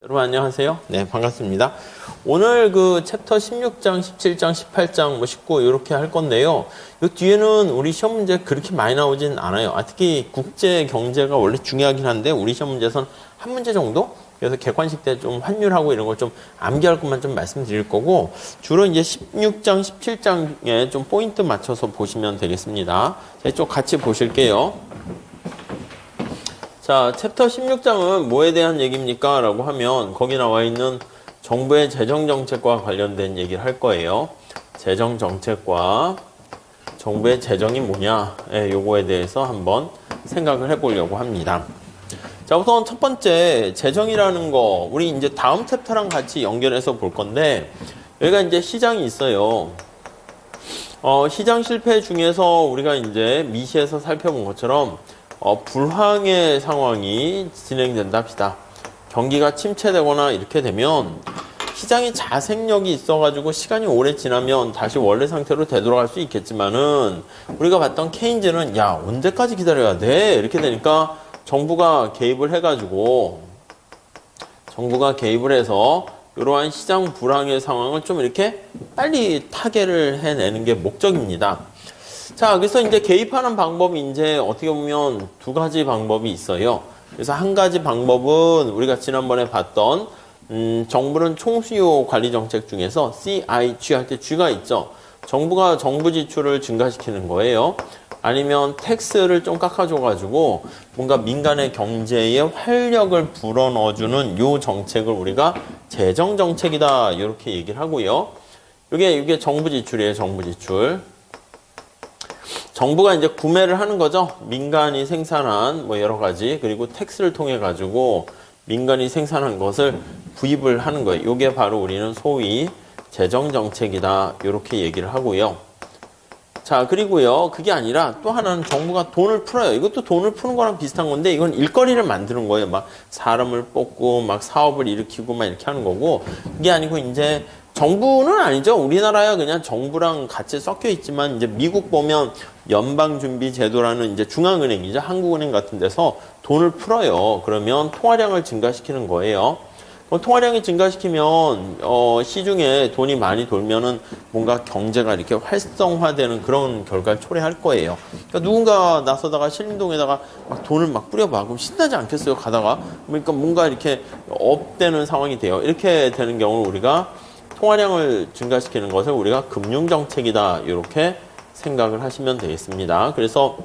여러분 안녕하세요. 네, 반갑습니다. 오늘 그 챕터 16장, 17장, 18장, 19 이렇게 할 건데요. 이 뒤에는 우리 시험 문제 그렇게 많이 나오진 않아요. 특히 국제 경제가 원래 중요하긴 한데 우리 시험 문제에서는 한 문제 정도? 그래서 객관식 때 좀 환율하고 이런 걸 좀 암기할 것만 좀 말씀드릴 거고, 주로 이제 16장, 17장에 좀 포인트 맞춰서 보시면 되겠습니다. 자, 이쪽 같이 보실게요. 자, 챕터 16장은 뭐에 대한 얘기입니까? 라고 하면 거기 나와 있는 정부의 재정정책과 관련된 얘기를 할 거예요. 재정정책과 정부의 재정이 뭐냐, 요거에 대해서 한번 생각을 해보려고 합니다. 자, 우선 첫 번째 재정이라는 거, 우리 이제 다음 챕터랑 같이 연결해서 볼 건데, 여기가 이제 시장이 있어요. 시장 실패 중에서 우리가 이제 미시에서 살펴본 것처럼 불황의 상황이 진행된다 합시다. 경기가 침체되거나 이렇게 되면 시장이 자생력이 있어가지고 시간이 오래 지나면 다시 원래 상태로 되돌아갈 수 있겠지만은, 우리가 봤던 케인즈는 야, 언제까지 기다려야 돼? 이렇게 되니까 정부가 개입을 해서 이러한 시장 불황의 상황을 좀 이렇게 빨리 타개를 해내는 게 목적입니다. 자, 그래서 이제 개입하는 방법이 이제 어떻게 보면 두 가지 방법이 있어요. 그래서 한 가지 방법은 우리가 지난번에 봤던 정부는 총수요 관리 정책 중에서 CIG 할 때 G가 있죠. 정부가 정부 지출을 증가시키는 거예요. 아니면 텍스를 좀 깎아줘가지고 뭔가 민간의 경제에 활력을 불어넣어주는 요 정책을 우리가 재정 정책이다 이렇게 얘기를 하고요. 이게 정부 지출이에요. 정부 지출. 정부가 이제 구매를 하는 거죠. 민간이 생산한 뭐 여러 가지, 그리고 텍스를 통해 가지고 민간이 생산한 것을 구입을 하는 거예요. 이게 바로 우리는 소위 재정 정책이다 이렇게 얘기를 하고요. 자, 그리고요, 그게 아니라 또 하나는 정부가 돈을 풀어요. 이것도 돈을 푸는 거랑 비슷한 건데, 이건 일거리를 만드는 거예요. 막 사람을 뽑고 막 사업을 일으키고 막 이렇게 하는 거고, 그게 아니고 이제 정부는 아니죠. 우리나라야 그냥 정부랑 같이 섞여 있지만, 이제 미국 보면 연방준비제도라는 이제 중앙은행이죠. 한국은행 같은 데서 돈을 풀어요. 그러면 통화량을 증가시키는 거예요. 통화량이 증가시키면 시중에 돈이 많이 돌면은 뭔가 경제가 이렇게 활성화되는 그런 결과를 초래할 거예요. 그러니까 누군가 나서다가 신림동에다가 막 돈을 막 뿌려봐. 그럼 신나지 않겠어요? 가다가. 그러니까 뭔가 이렇게 업되는 상황이 돼요. 이렇게 되는 경우는 우리가 통화량을 증가시키는 것을 우리가 금융정책이다 이렇게 생각을 하시면 되겠습니다. 그래서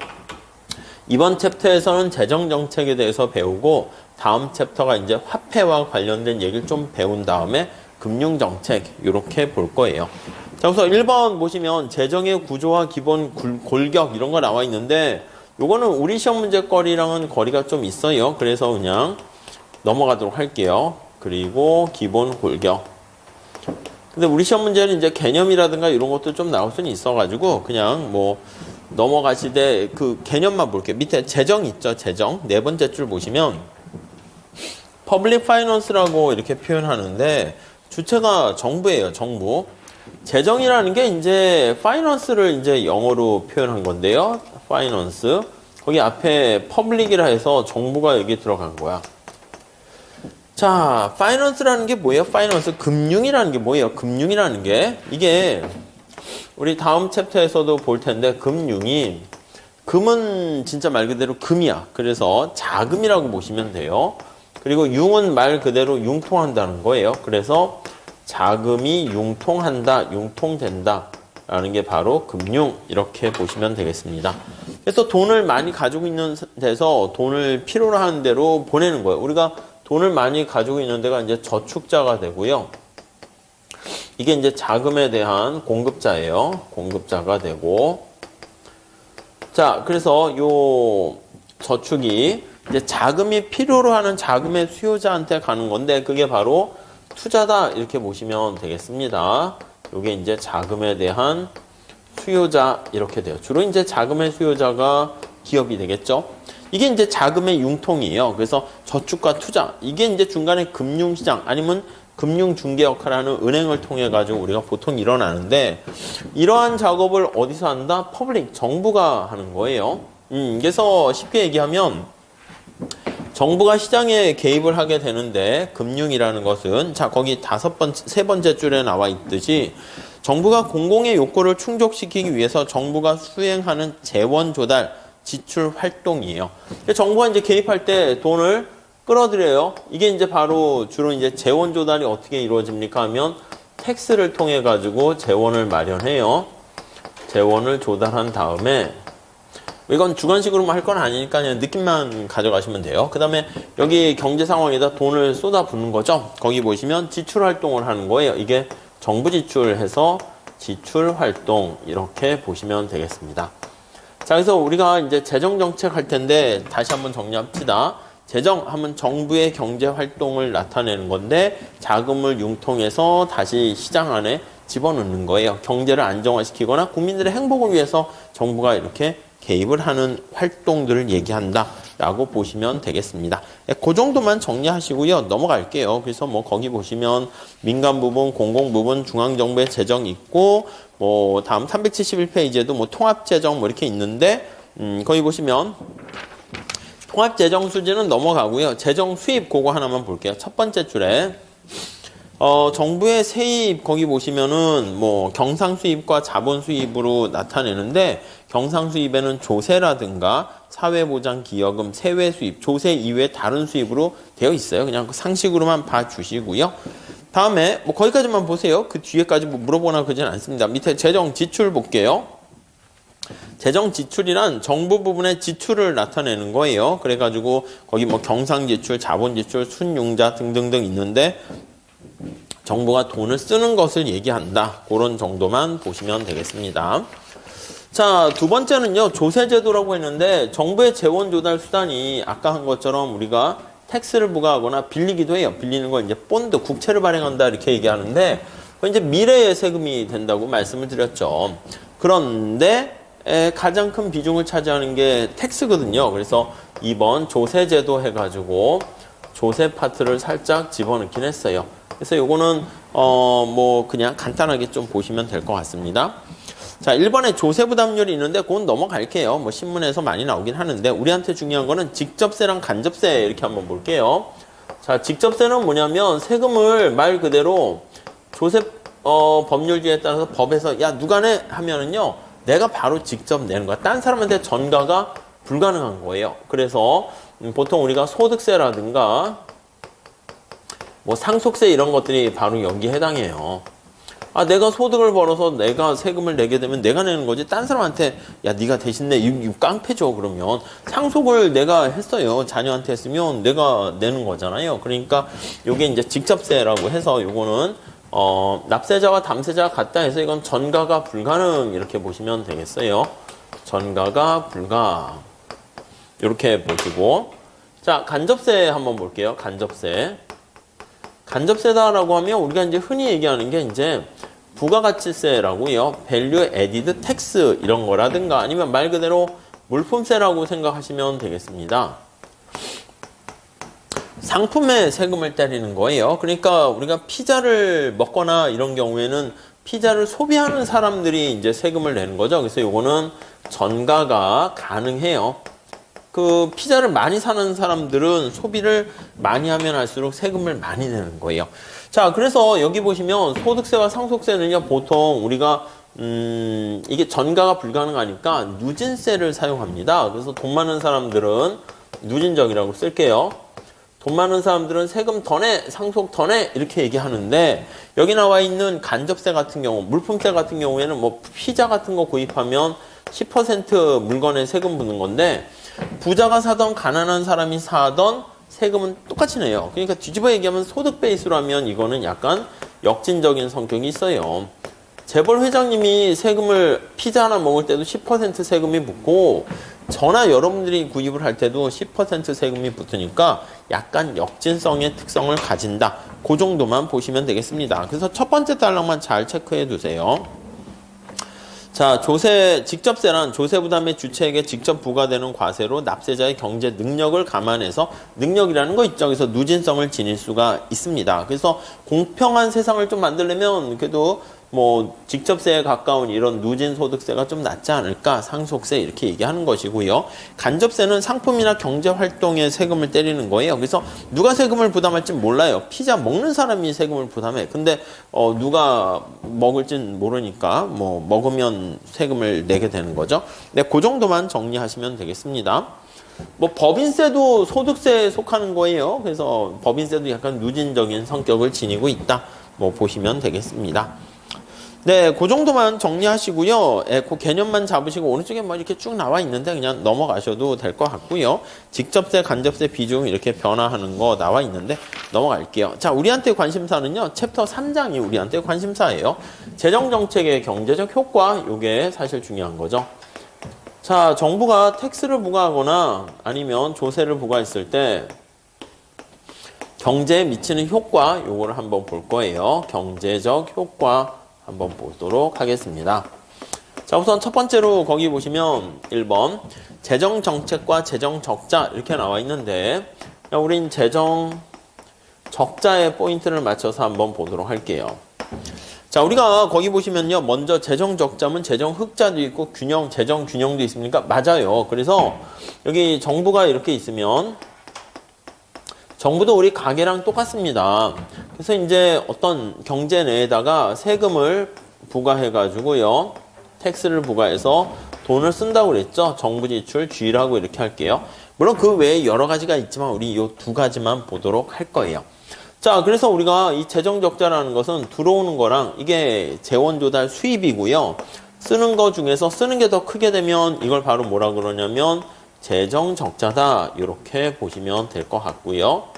이번 챕터에서는 재정정책에 대해서 배우고, 다음 챕터가 이제 화폐와 관련된 얘기를 좀 배운 다음에 금융정책 이렇게 볼 거예요. 자, 우선 1번 보시면 재정의 구조와 기본 골격 이런 거 나와 있는데, 요거는 우리 시험 문제거리랑은 거리가 좀 있어요. 그래서 그냥 넘어가도록 할게요. 그리고 기본 골격. 근데 우리 시험 문제는 이제 개념이라든가 이런 것도 좀 나올 수는 있어가지고 그냥 뭐 넘어가시되 그 개념만 볼게요. 밑에 재정 있죠. 재정. 네 번째 줄 보시면 퍼블릭 파이낸스라고 이렇게 표현하는데, 주체가 정부예요. 정부. 재정이라는 게 이제 파이낸스를 이제 영어로 표현한 건데요. 파이낸스. 거기 앞에 퍼블릭이라 해서 정부가 여기 들어간 거야. 자, 파이낸스라는 게 뭐예요? 파이낸스. 금융이라는 게 뭐예요? 금융이라는 게 이게 우리 다음 챕터에서도 볼 텐데, 금은 진짜 말 그대로 금이야. 그래서 자금이라고 보시면 돼요. 그리고 융은 말 그대로 융통한다는 거예요. 그래서 자금이 융통한다, 융통된다 라는 게 바로 금융, 이렇게 보시면 되겠습니다. 그래서 돈을 많이 가지고 있는 데서 돈을 필요로 하는 대로 보내는 거예요. 우리가 돈을 많이 가지고 있는 데가 이제 저축자가 되고요. 이게 이제 자금에 대한 공급자예요. 공급자가 되고. 자, 그래서 요 저축이 이제 자금이 필요로 하는 자금의 수요자한테 가는 건데, 그게 바로 투자다 이렇게 보시면 되겠습니다. 요게 이제 자금에 대한 수요자 이렇게 돼요. 주로 이제 자금의 수요자가 기업이 되겠죠. 이게 이제 자금의 융통이에요. 그래서 저축과 투자, 이게 이제 중간에 금융시장 아니면 금융중개 역할을 하는 은행을 통해 가지고 우리가 보통 일어나는데, 이러한 작업을 어디서 한다? 퍼블릭, 정부가 하는 거예요. 그래서 쉽게 얘기하면 정부가 시장에 개입을 하게 되는데 금융이라는 것은 자 거기 세 번째 줄에 나와 있듯이 정부가 공공의 욕구를 충족시키기 위해서 정부가 수행하는 재원 조달 지출 활동이에요. 정부가 이제 개입할 때 돈을 끌어들여요. 이게 이제 바로 주로 이제 재원 조달이 어떻게 이루어집니까 하면 텍스를 통해 가지고 재원을 마련해요. 재원을 조달한 다음에 이건 주관식으로만 할 건 아니니까 그냥 느낌만 가져가시면 돼요. 그 다음에 여기 경제 상황에다 돈을 쏟아붓는 거죠. 거기 보시면 지출 활동을 하는 거예요. 이게 정부 지출해서 지출 활동 이렇게 보시면 되겠습니다. 자, 그래서 우리가 이제 재정 정책 할 텐데 다시 한번 정리합시다. 재정 하면 정부의 경제 활동을 나타내는 건데 자금을 융통해서 다시 시장 안에 집어넣는 거예요. 경제를 안정화시키거나 국민들의 행복을 위해서 정부가 이렇게 개입을 하는 활동들을 얘기한다라고 보시면 되겠습니다. 그 정도만 정리하시고요. 넘어갈게요. 그래서 뭐 거기 보시면 민간 부분, 공공 부분, 중앙 정부의 재정 있고 뭐 다음 371페이지에도 뭐 통합 재정 뭐 이렇게 있는데 거기 보시면 통합 재정 수지는 넘어가고요. 재정 수입 그거 하나만 볼게요. 첫 번째 줄에 정부의 세입 거기 보시면은 뭐 경상 수입과 자본 수입으로 나타내는데 경상 수입에는 조세라든가 사회보장 기여금, 세외 수입, 조세 이외 다른 수입으로 되어 있어요. 그냥 상식으로만 봐주시고요. 다음에 뭐 거기까지만 보세요. 그 뒤에까지 뭐 물어보나 그러진 않습니다. 밑에 재정 지출 볼게요. 재정 지출이란 정부 부분의 지출을 나타내는 거예요. 그래가지고 거기 뭐 경상 지출, 자본 지출, 순융자 등등등 있는데 정부가 돈을 쓰는 것을 얘기한다. 그런 정도만 보시면 되겠습니다. 자, 두 번째는요. 조세제도라고 했는데 정부의 재원 조달 수단이 아까 한 것처럼 우리가 텍스를 부과하거나 빌리기도 해요. 빌리는 거 이제 본드, 국채를 발행한다 이렇게 얘기하는데 이제 미래의 세금이 된다고 말씀을 드렸죠. 그런데 가장 큰 비중을 차지하는 게 텍스거든요. 그래서 이번 조세제도 해가지고 조세 파트를 살짝 집어넣긴 했어요. 그래서 요거는 뭐 그냥 간단하게 좀 보시면 될 것 같습니다. 자, 1번에 조세 부담률이 있는데 그건 넘어갈게요. 뭐 신문에서 많이 나오긴 하는데 우리한테 중요한 거는 직접세랑 간접세 이렇게 한번 볼게요. 자, 직접세는 뭐냐면 세금을 말 그대로 조세 법률주의에 따라서 법에서 야 누가 내 하면은요 내가 바로 직접 내는 거야. 딴 사람한테 전가가 불가능한 거예요. 그래서 보통 우리가 소득세라든가 뭐 상속세 이런 것들이 바로 여기에 해당해요. 아, 내가 소득을 벌어서 내가 세금을 내게 되면 내가 내는 거지. 딴 사람한테 야 네가 대신 내 이거 깡패죠. 그러면 상속을 내가 했어요. 자녀한테 했으면 내가 내는 거잖아요. 그러니까 요게 이제 직접세라고 해서 요거는 납세자와 담세자가 같다 해서 이건 전가가 불가능 이렇게 보시면 되겠어요. 전가가 불가 이렇게 보시고 자 간접세 한번 볼게요. 간접세. 간접세다라고 하면 우리가 이제 흔히 얘기하는 게 이제 부가가치세라고요. Value Added Tax 이런 거라든가 아니면 말 그대로 물품세라고 생각하시면 되겠습니다. 상품에 세금을 때리는 거예요. 그러니까 우리가 피자를 먹거나 이런 경우에는 피자를 소비하는 사람들이 이제 세금을 내는 거죠. 그래서 요거는 전가가 가능해요. 그 피자를 많이 사는 사람들은 소비를 많이 하면 할수록 세금을 많이 내는 거예요. 자, 그래서 여기 보시면 소득세와 상속세는요, 보통 우리가 이게 전가가 불가능하니까 누진세를 사용합니다. 그래서 돈 많은 사람들은 누진적이라고 쓸게요. 돈 많은 사람들은 세금 더 내, 상속 더 내, 이렇게 얘기하는데, 여기 나와 있는 간접세 같은 경우, 물품세 같은 경우에는 뭐 피자 같은 거 구입하면 10% 물건에 세금 붙는 건데, 부자가 사던 가난한 사람이 사던 세금은 똑같이 내요. 그러니까 뒤집어 얘기하면 소득 베이스로 하면 이거는 약간 역진적인 성격이 있어요. 재벌 회장님이 세금을 피자 하나 먹을 때도 10% 세금이 붙고 전화 여러분들이 구입을 할 때도 10% 세금이 붙으니까 약간 역진성의 특성을 가진다. 그 정도만 보시면 되겠습니다. 그래서 첫 번째 단락만 잘 체크해 두세요. 자, 직접세란 조세 부담의 주체에게 직접 부과되는 과세로 납세자의 경제 능력을 감안해서 능력이라는 거 있죠. 그래서 누진성을 지닐 수가 있습니다. 그래서 공평한 세상을 좀 만들려면 그래도 뭐 직접세에 가까운 이런 누진 소득세가 좀 낫지 않을까, 상속세 이렇게 얘기하는 것이고요. 간접세는 상품이나 경제 활동에 세금을 때리는 거예요. 그래서 누가 세금을 부담할지 몰라요. 피자 먹는 사람이 세금을 부담해. 근데 누가 먹을진 모르니까 뭐 먹으면 세금을 내게 되는 거죠. 네, 그 정도만 정리하시면 되겠습니다. 뭐 법인세도 소득세에 속하는 거예요. 그래서 법인세도 약간 누진적인 성격을 지니고 있다. 뭐 보시면 되겠습니다. 네, 그 정도만 정리하시고요. 예, 그 개념만 잡으시고 오른쪽에 뭐 이렇게 쭉 나와 있는데 그냥 넘어가셔도 될 것 같고요. 직접세, 간접세 비중 이렇게 변화하는 거 나와 있는데 넘어갈게요. 자, 우리한테 관심사는요. 챕터 3장이 우리한테 관심사예요. 재정정책의 경제적 효과, 요게 사실 중요한 거죠. 자, 정부가 텍스를 부과하거나 아니면 조세를 부과했을 때 경제에 미치는 효과, 요거를 한번 볼 거예요. 경제적 효과 한번 보도록 하겠습니다. 자, 우선 첫 번째로 거기 보시면 1번 재정 정책과 재정 적자 이렇게 나와 있는데 우린 재정 적자의 포인트를 맞춰서 한번 보도록 할게요. 자, 우리가 거기 보시면요. 먼저 재정 적자면 재정 흑자도 있고 균형, 재정 균형도 있습니까? 맞아요. 그래서 여기 정부가 이렇게 있으면 정부도 우리 가계랑 똑같습니다. 그래서 이제 어떤 경제 내에다가 세금을 부과해가지고요. 텍스를 부과해서 돈을 쓴다고 그랬죠. 정부 지출 G라고 이렇게 할게요. 물론 그 외에 여러 가지가 있지만 우리 이 두 가지만 보도록 할 거예요. 자, 그래서 우리가 이 재정 적자라는 것은 들어오는 거랑 이게 재원 조달 수입이고요. 쓰는 거 중에서 쓰는 게 더 크게 되면 이걸 바로 뭐라 그러냐면 재정 적자다. 이렇게 보시면 될 것 같고요.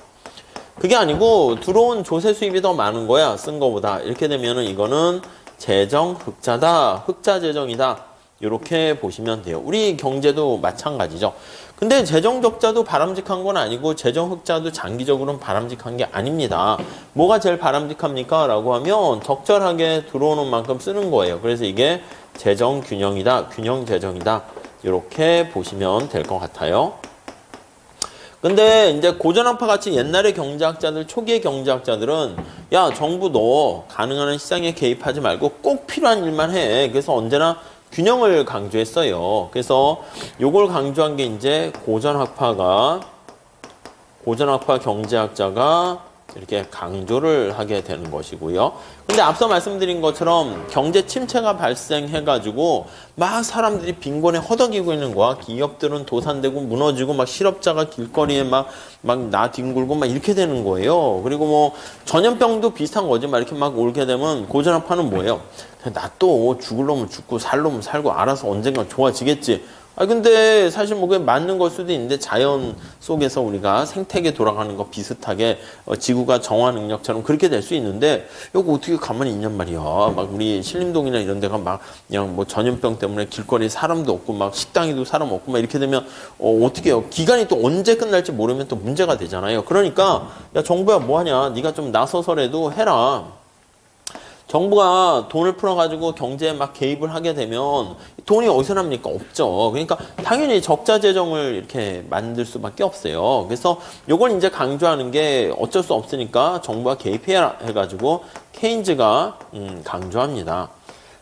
그게 아니고 들어온 조세 수입이 더 많은 거야. 쓴 거보다. 이렇게 되면은 이거는 재정 흑자다. 흑자 재정이다. 이렇게 보시면 돼요. 우리 경제도 마찬가지죠. 근데 재정 적자도 바람직한 건 아니고 재정 흑자도 장기적으로는 바람직한 게 아닙니다. 뭐가 제일 바람직합니까? 라고 하면 적절하게 들어오는 만큼 쓰는 거예요. 그래서 이게 재정 균형이다. 균형 재정이다. 이렇게 보시면 될 것 같아요. 근데 이제 고전학파 같이 옛날의 경제학자들, 초기의 경제학자들은 야, 정부 너 가능한 한 시장에 개입하지 말고 꼭 필요한 일만 해. 그래서 언제나 균형을 강조했어요. 그래서 요걸 강조한 게 이제 고전학파 경제학자가 이렇게 강조를 하게 되는 것이고요. 근데 앞서 말씀드린 것처럼 경제 침체가 발생해가지고 막 사람들이 빈곤에 허덕이고 있는 거야. 기업들은 도산되고 무너지고 막 실업자가 길거리에 막 나 뒹굴고 막 이렇게 되는 거예요. 그리고 뭐 전염병도 비슷한 거지. 막 이렇게 막 올게 되면 고전학파는 뭐예요? 나 또 죽을 놈은 죽고 살 놈은 살고 알아서 언젠가 좋아지겠지. 근데 사실 뭐 그게 맞는 걸 수도 있는데 자연 속에서 우리가 생태계 돌아가는 거 비슷하게 지구가 정화 능력처럼 그렇게 될 수 있는데 이거 어떻게 가만히 있냔 말이야. 막 우리 신림동이나 이런 데가 막 그냥 뭐 전염병 때문에 길거리에 사람도 없고 막 식당에도 사람 없고 막 이렇게 되면 어떻게 해요? 기간이 또 언제 끝날지 모르면 또 문제가 되잖아요. 그러니까 야, 정부야 뭐하냐? 네가 좀 나서서라도 해라. 정부가 돈을 풀어가지고 경제에 막 개입을 하게 되면 돈이 어디서 납니까? 없죠. 그러니까 당연히 적자 재정을 이렇게 만들 수밖에 없어요. 그래서 요걸 이제 강조하는 게 어쩔 수 없으니까 정부가 개입해야 해가지고 케인즈가 강조합니다.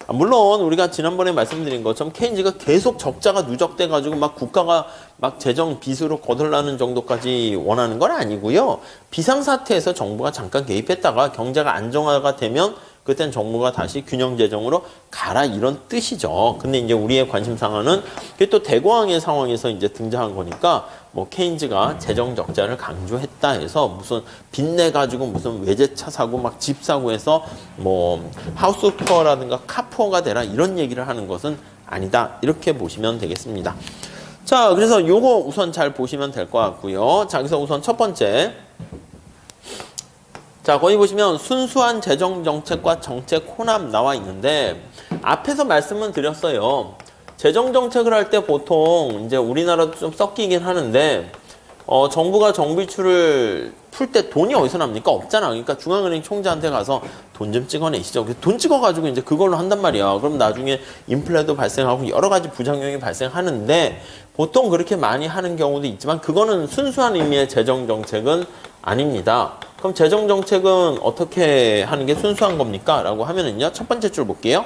물론 우리가 지난번에 말씀드린 것처럼 케인즈가 계속 적자가 누적돼가지고 막 국가가 막 재정 빚으로 거덜나는 정도까지 원하는 건 아니고요. 비상사태에서 정부가 잠깐 개입했다가 경제가 안정화가 되면 그땐 정부가 다시 균형 재정으로 가라 이런 뜻이죠. 근데 이제 우리의 관심사항은 그게 또 대공황의 상황에서 이제 등장한 거니까 뭐 케인즈가 재정 적자를 강조했다 해서 무슨 빚내 가지고 무슨 외제차 사고 막 집 사고 해서 뭐 하우스 푸어라든가 카푸어가 되라 이런 얘기를 하는 것은 아니다. 이렇게 보시면 되겠습니다. 자, 그래서 요거 우선 잘 보시면 될 것 같고요. 자, 그래서 우선 첫 번째. 자, 거기 보시면 순수한 재정정책과 정책 혼합 나와 있는데 앞에서 말씀은 드렸어요. 재정정책을 할 때 보통 이제 우리나라도 좀 섞이긴 하는데 정부가 정부지출을 풀 때 돈이 어디서 납니까? 없잖아. 그러니까 중앙은행 총재한테 가서 돈 좀 찍어내시죠. 돈 찍어가지고 이제 그걸로 한단 말이야. 그럼 나중에 인플레도 발생하고 여러 가지 부작용이 발생하는데 보통 그렇게 많이 하는 경우도 있지만 그거는 순수한 의미의 재정정책은 아닙니다. 그럼 재정정책은 어떻게 하는 게 순수한 겁니까? 라고 하면은요, 첫 번째 줄 볼게요.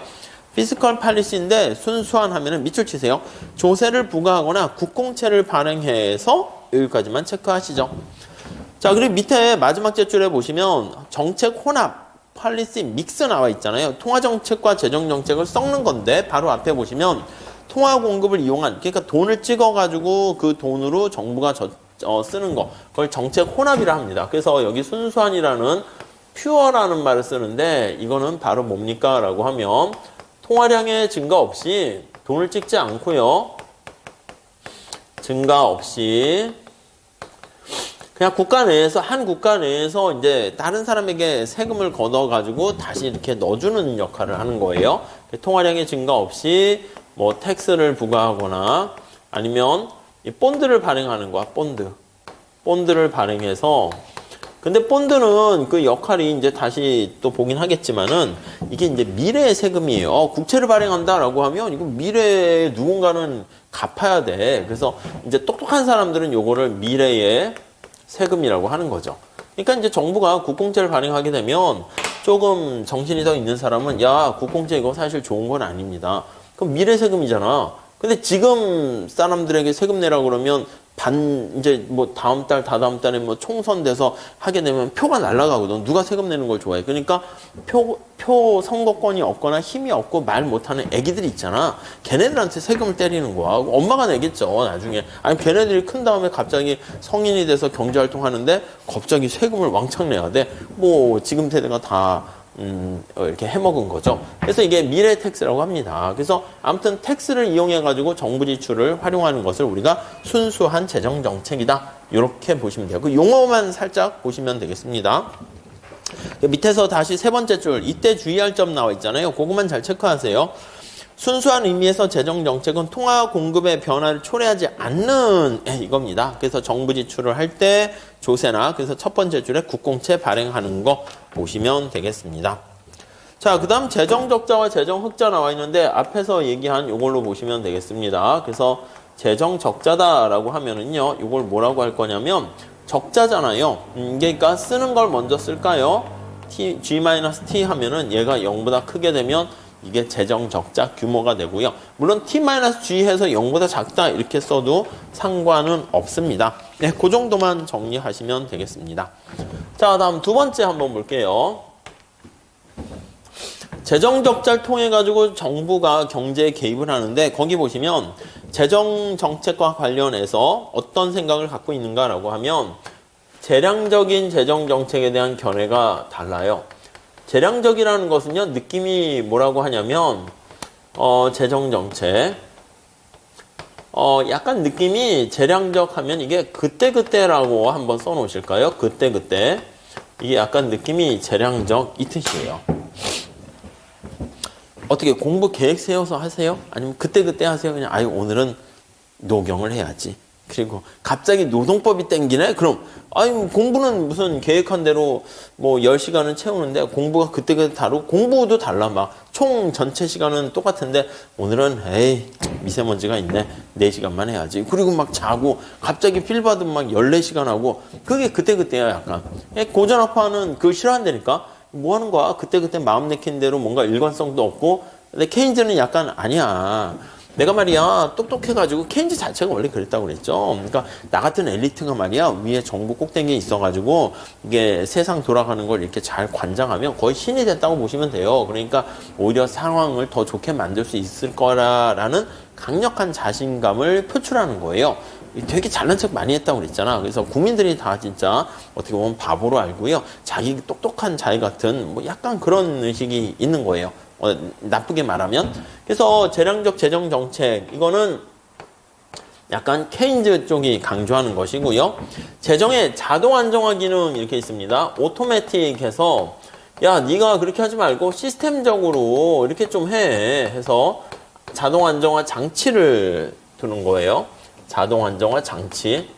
피스컬 팔리시인데 순수한 하면은 밑줄 치세요. 조세를 부과하거나 국공채를 발행해서 여기까지만 체크하시죠. 자, 그리고 밑에 마지막 제줄에 보시면 정책 혼합, 팔리시 믹스 나와 있잖아요. 통화정책과 재정정책을 섞는 건데 바로 앞에 보시면 통화 공급을 이용한, 그러니까 돈을 찍어가지고 그 돈으로 정부가 쓰는 거, 그걸 정책 혼합이라 합니다. 그래서 여기 순수한이라는 퓨어라는 말을 쓰는데 이거는 바로 뭡니까? 라고 하면 통화량의 증가 없이 돈을 찍지 않고요. 증가 없이 그냥 한 국가 내에서 이제 다른 사람에게 세금을 걷어가지고 다시 이렇게 넣어주는 역할을 하는 거예요. 통화량의 증가 없이 뭐 텍스를 부과하거나 아니면 이 본드를 발행하는 거야, 본드를 발행해서. 근데 본드는 그 역할이 이제 다시 또 보긴 하겠지만은 이게 이제 미래의 세금이에요. 국채를 발행한다라고 하면 이거 미래에 누군가는 갚아야 돼. 그래서 이제 똑똑한 사람들은 요거를 미래의 세금이라고 하는 거죠. 그러니까 이제 정부가 국공채를 발행하게 되면 조금 정신이 더 있는 사람은 야, 국공채 이거 사실 좋은 건 아닙니다. 그럼 미래 세금이잖아. 근데 지금 사람들에게 세금 내라고 그러면 이제 뭐 다음 달, 다다음 달에 뭐 총선 돼서 하게 되면 표가 날아가거든. 누가 세금 내는 걸 좋아해. 그러니까 표 선거권이 없거나 힘이 없고 말 못하는 애기들이 있잖아. 걔네들한테 세금을 때리는 거야. 엄마가 내겠죠, 나중에. 아니, 걔네들이 큰 다음에 갑자기 성인이 돼서 경제활동 하는데 갑자기 세금을 왕창 내야 돼. 뭐, 지금 세대가 다 이렇게 해먹은 거죠. 그래서 이게 미래 텍스라고 합니다. 그래서 아무튼 텍스를 이용해가지고 정부 지출을 활용하는 것을 우리가 순수한 재정 정책이다. 이렇게 보시면 돼요. 그 용어만 살짝 보시면 되겠습니다. 밑에서 다시 세 번째 줄, 이때 주의할 점 나와 있잖아요. 그것만 잘 체크하세요. 순수한 의미에서 재정정책은 통화 공급의 변화를 초래하지 않는 이겁니다. 그래서 정부 지출을 할 때 조세나, 그래서 첫 번째 줄에 국공채 발행하는 거 보시면 되겠습니다. 자, 그 다음 재정적자와 재정흑자 나와 있는데 앞에서 얘기한 이걸로 보시면 되겠습니다. 그래서 재정적자다라고 하면은요, 이걸 뭐라고 할 거냐면 적자잖아요. 그러니까 쓰는 걸 먼저 쓸까요? G-T 하면은 얘가 0보다 크게 되면 이게 재정 적자 규모가 되고요. 물론 T-G 해서 0보다 작다 이렇게 써도 상관은 없습니다. 네, 그 정도만 정리하시면 되겠습니다. 자, 다음 두 번째 한번 볼게요. 재정 적자를 통해 가지고 정부가 경제에 개입을 하는데 거기 보시면 재정 정책과 관련해서 어떤 생각을 갖고 있는가라고 하면 재량적인 재정 정책에 대한 견해가 달라요. 재량적이라는 것은요, 느낌이 뭐라고 하냐면, 재정정책. 약간 느낌이 재량적 하면 이게 그때그때라고 한번 써놓으실까요? 그때그때. 이게 약간 느낌이 재량적 이 뜻이에요. 어떻게 공부 계획 세워서 하세요? 아니면 그때그때 하세요? 그냥, 아유, 오늘은 노경을 해야지. 그리고 갑자기 노동법이 땡기네? 그럼 아니 공부는 무슨 계획한 대로 뭐 10시간은 채우는데 공부가 그때그때 다르고 공부도 달라. 막 총 전체 시간은 똑같은데 오늘은 에이 미세먼지가 있네. 4시간만 해야지. 그리고 막 자고 갑자기 필 받으면 막 14시간 하고 그게 그때그때야 약간. 고전학파는 그거 싫어한다니까. 뭐 하는 거야? 그때그때 마음 내킨 대로 뭔가 일관성도 없고. 근데 케인즈는 약간 아니야. 내가 말이야 똑똑해가지고 케인즈 자체가 원래 그랬다고 그랬죠. 그러니까 나 같은 엘리트가 말이야 위에 정부 꼭대기에 있어가지고 이게 세상 돌아가는 걸 이렇게 잘 관장하면 거의 신이 됐다고 보시면 돼요. 그러니까 오히려 상황을 더 좋게 만들 수 있을 거라는 강력한 자신감을 표출하는 거예요. 되게 잘난 척 많이 했다고 그랬잖아. 그래서 국민들이 다 진짜 어떻게 보면 바보로 알고요. 자기 똑똑한 자기 같은 뭐 약간 그런 의식이 있는 거예요. 나쁘게 말하면. 그래서 재량적 재정 정책 이거는 약간 케인즈 쪽이 강조하는 것이고요. 재정의 자동 안정화 기능 이렇게 있습니다. 오토매틱해서 야 네가 그렇게 하지 말고 시스템적으로 이렇게 좀 해 해서 자동 안정화 장치를 두는 거예요. 자동 안정화 장치.